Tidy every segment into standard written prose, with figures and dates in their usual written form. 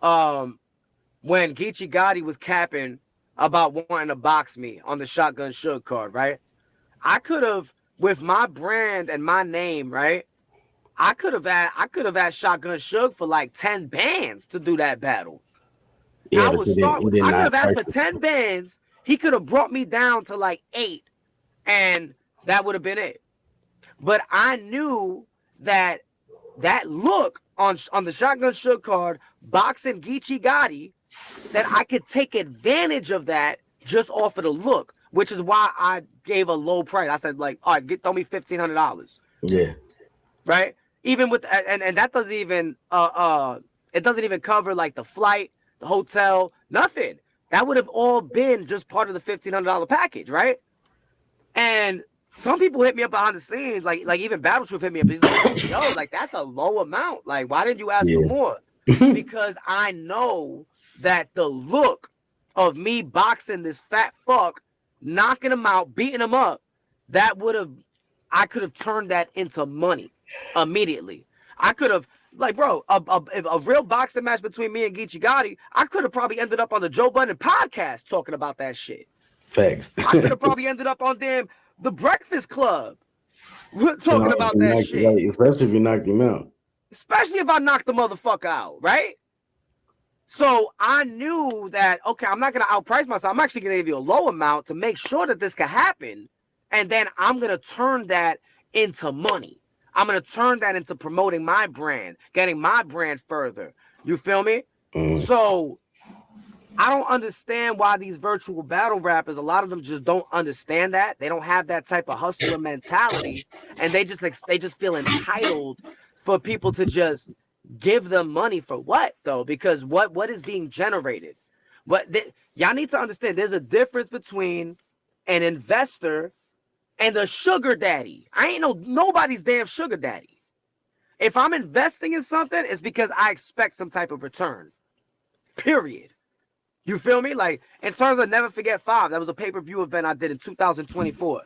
when Geechee Gotti was capping about wanting to box me on the Shotgun Suge card, right? I could have, with my brand and my name, right? I could have asked Shotgun Suge for like 10 bands to do that battle. Yeah, but I could have asked for 10 bands. He could have brought me down to like 8, and that would have been it. But I knew that look on the Shotgun Suge card, boxing Geechee Gotti, that I could take advantage of that just off of the look, which is why I gave a low price. I said, like, all right, throw me $1,500. Yeah. Right? Even with and that doesn't even it doesn't even cover like the flight, the hotel, nothing. That would have all been just part of the $1,500 package, right? And some people hit me up behind the scenes, like even Battle Truth hit me up. He's like, yo, like that's a low amount. Like, why didn't you ask for more? Because I know that the look of me boxing this fat fuck, knocking him out, beating him up, I could have turned that into money immediately. I could have, like, bro, a real boxing match between me and Geechee Gotti, I could have probably ended up on the Joe Budden podcast talking about that shit. Facts. I could have probably ended up on the Breakfast Club talking about that shit. Right, especially if you knocked him out. Especially if I knocked the motherfucker out, right? So I knew that, okay, I'm not going to outprice myself. I'm actually going to give you a low amount to make sure that this can happen. And then I'm going to turn that into money. I'm going to turn that into promoting my brand, getting my brand further. You feel me? So I don't understand why these virtual battle rappers, a lot of them just don't understand that. They don't have that type of hustler mentality. And they just feel entitled for people to just give them money for what, though? Because what is being generated? Y'all need to understand there's a difference between an investor and a sugar daddy. I ain't nobody's damn sugar daddy. If I'm investing in something, it's because I expect some type of return. Period. You feel me? Like, in terms of Never Forget 5, that was a pay-per-view event I did in 2024.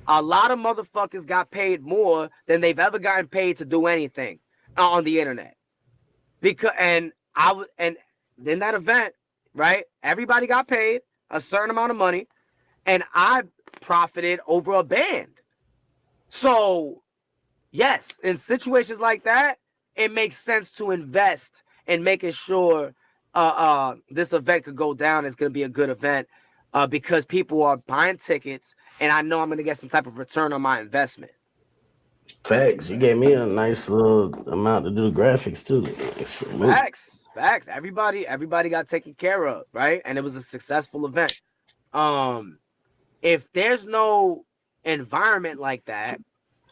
A lot of motherfuckers got paid more than they've ever gotten paid to do anything on the internet. And in that event, right, everybody got paid a certain amount of money, and I profited over a band. So yes, in situations like that, it makes sense to invest in making sure this event could go down. It's going to be a good event because people are buying tickets, and I know I'm going to get some type of return on my investment. Facts. You gave me a nice little amount to do the graphics too. Facts. Everybody got taken care of, right? And it was a successful event. If there's no environment like that,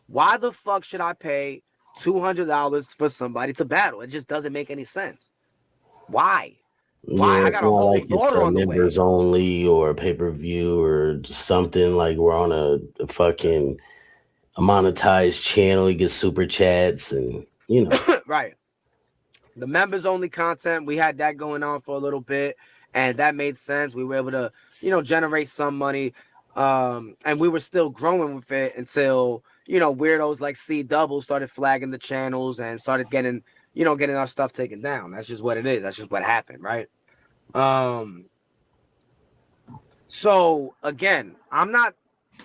why the fuck should I pay $200 for somebody to battle? It just doesn't make any sense. Why? Why? I got a whole daughter on the way. Members only, or a pay-per-view, or something like we're on a fucking monetized channel. You get super chats, and you know. Right. The members only content, we had that going on for a little bit, and that made sense. We were able to, generate some money. And we were still growing with it until, weirdos like C Double started flagging the channels and started getting our stuff taken down. That's just what it is. That's just what happened, right? So again, I'm not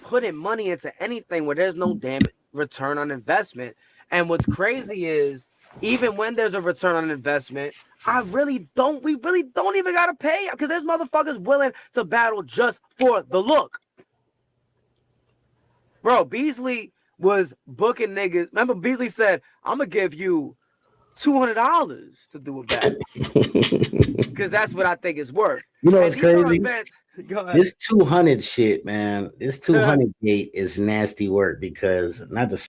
putting money into anything where there's no damn return on investment. And what's crazy is, even when there's a return on investment, we really don't even gotta pay, because there's motherfuckers willing to battle just for the look. Bro, Beasley was booking niggas. Remember, Beasley said, I'm gonna give you $200 to do a battle, because that's what I think it's worth. You know what's crazy? This 200 shit, man. This 200 gate is nasty work, because not to